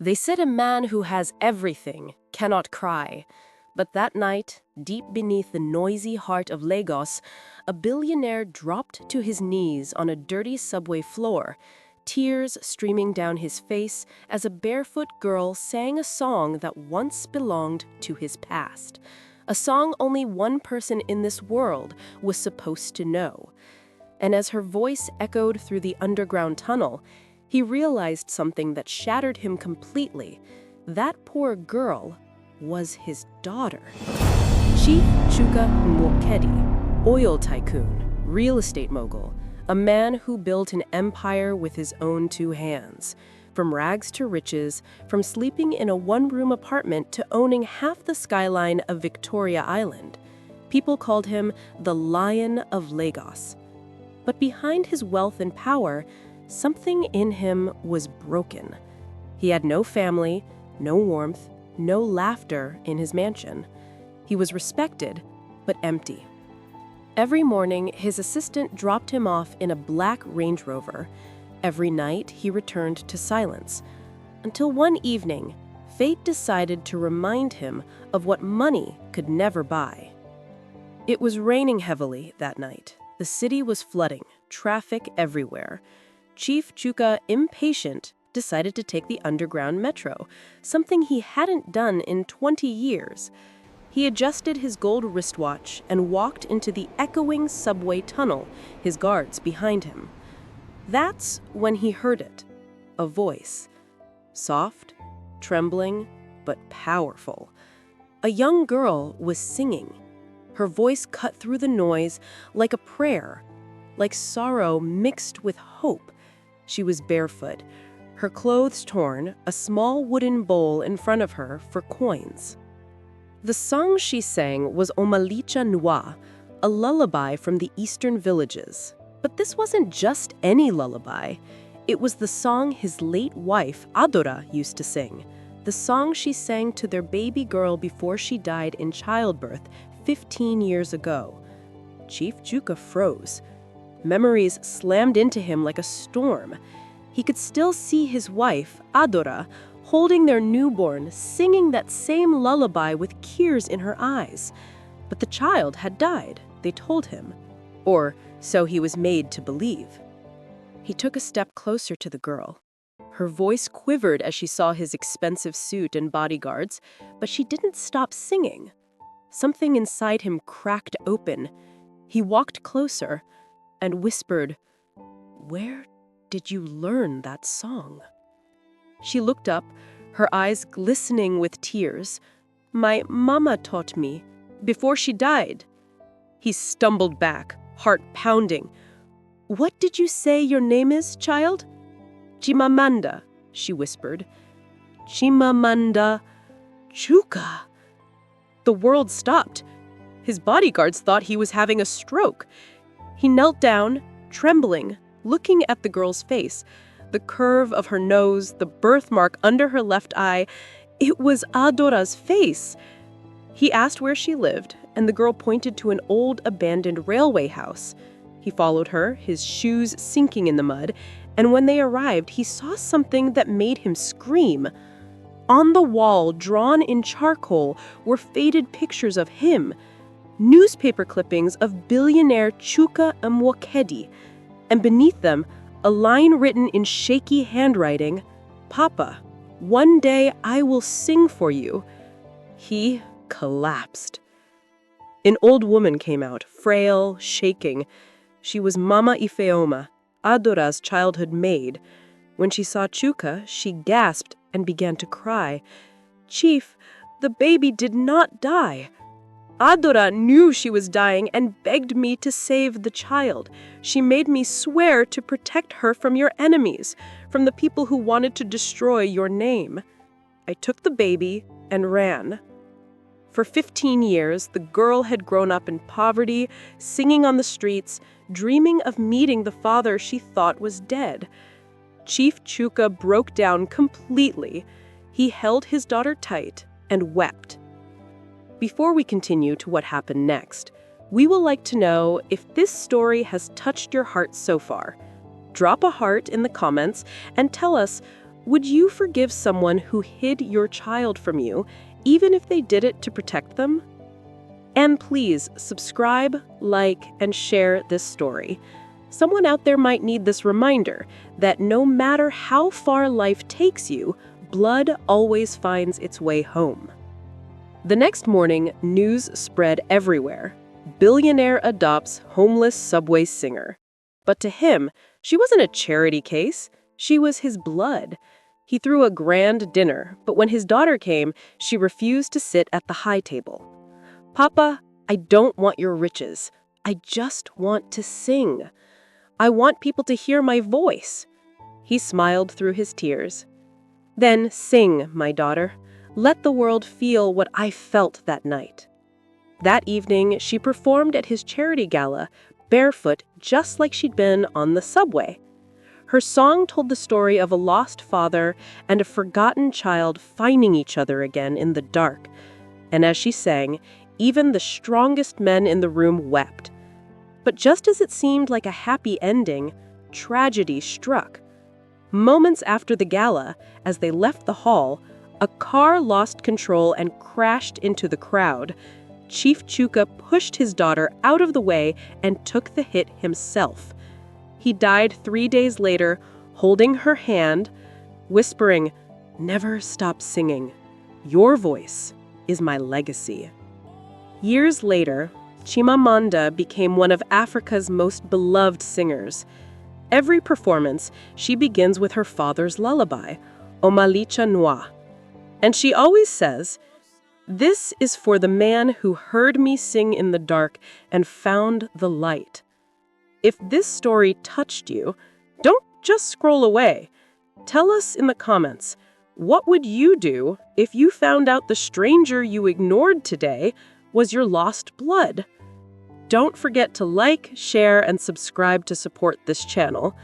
They said a man who has everything cannot cry. But that night, deep beneath the noisy heart of Lagos, a billionaire dropped to his knees on a dirty subway floor, tears streaming down his face as a barefoot girl sang a song that once belonged to his past. A song only one person in this world was supposed to know. And as her voice echoed through the underground tunnel, he realized something that shattered him completely. That poor girl was his daughter. Chief Chuka Nwokedi, oil tycoon, real estate mogul, a man who built an empire with his own two hands. From rags to riches, from sleeping in a one-room apartment to owning half the skyline of Victoria Island. People called him the Lion of Lagos. But behind his wealth and power, something in him was broken. He had no family, no warmth, no laughter in his mansion. He was respected, but empty. Every morning, his assistant dropped him off in a black Range Rover. Every night, he returned to silence. Until one evening, fate decided to remind him of what money could never buy. It was raining heavily that night. The city was flooding, traffic everywhere. Chief Chuka, impatient, decided to take the underground metro, something he hadn't done in 20 years. He adjusted his gold wristwatch and walked into the echoing subway tunnel, his guards behind him. That's when he heard it, a voice. Soft, trembling, but powerful. A young girl was singing. Her voice cut through the noise like a prayer, like sorrow mixed with hope. She was barefoot, her clothes torn, a small wooden bowl in front of her for coins. The song she sang was Omalicha Nwa, a lullaby from the eastern villages. But this wasn't just any lullaby. It was the song his late wife, Adora, used to sing. The song she sang to their baby girl before she died in childbirth 15 years ago. Chief Chuka froze. Memories slammed into him like a storm. He could still see his wife, Adora, holding their newborn, singing that same lullaby with tears in her eyes. But the child had died, they told him. Or so he was made to believe. He took a step closer to the girl. Her voice quivered as she saw his expensive suit and bodyguards, but she didn't stop singing. Something inside him cracked open. He walked closer and whispered, "Where did you learn that song?" She looked up, her eyes glistening with tears. "My mama taught me, before she died." He stumbled back, heart pounding. "What did you say your name is, child?" "Chimamanda," she whispered. "Chimamanda Chuka." The world stopped. His bodyguards thought he was having a stroke. He knelt down, trembling, looking at the girl's face. The curve of her nose, the birthmark under her left eye. It was Adora's face. He asked where she lived, and the girl pointed to an old abandoned railway house. He followed her, his shoes sinking in the mud, and when they arrived, he saw something that made him scream. On the wall, drawn in charcoal, were faded pictures of him, newspaper clippings of billionaire Chuka Nwokedi, and beneath them, a line written in shaky handwriting, "Papa, one day I will sing for you." He collapsed. An old woman came out, frail, shaking. She was Mama Ifeoma, Adora's childhood maid. When she saw Chuka, she gasped and began to cry. "Chief, the baby did not die." Adora knew she was dying and begged me to save the child. She made me swear to protect her from your enemies, from the people who wanted to destroy your name. I took the baby and ran. For 15 years, the girl had grown up in poverty, singing on the streets, dreaming of meeting the father she thought was dead. Chief Chuka broke down completely. He held his daughter tight and wept. Before we continue to what happened next, we will like to know if this story has touched your heart so far. Drop a heart in the comments and tell us, Would you forgive someone who hid your child from you, even if they did it to protect them? And please subscribe, like, and share this story. Someone out there might need this reminder that no matter how far life takes you, blood always finds its way home. The next morning, news spread everywhere. Billionaire adopts homeless subway singer. But to him, she wasn't a charity case. She was his blood. He threw a grand dinner, but when his daughter came, she refused to sit at the high table. "Papa, I don't want your riches. I just want to sing. I want people to hear my voice." He smiled through his tears. "Then sing, my daughter. Let the world feel what I felt that night." That evening, she performed at his charity gala, barefoot, just like she'd been on the subway. Her song told the story of a lost father and a forgotten child finding each other again in the dark. And as she sang, even the strongest men in the room wept. But just as it seemed like a happy ending, tragedy struck. Moments after the gala, as they left the hall, a car lost control and crashed into the crowd. Chief Chuka pushed his daughter out of the way and took the hit himself. He died 3 days later, holding her hand, whispering, "Never stop singing. Your voice is my legacy." Years later, Chimamanda became one of Africa's most beloved singers. Every performance, she begins with her father's lullaby, Omalicha Noa. And she always says, "This is for the man who heard me sing in the dark and found the light." If this story touched you, don't just scroll away. Tell us in the comments, what would you do if you found out the stranger you ignored today was your lost blood? Don't forget to like, share, and subscribe to support this channel.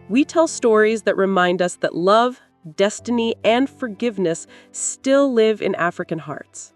We tell stories that remind us that love, destiny, and forgiveness still live in African hearts.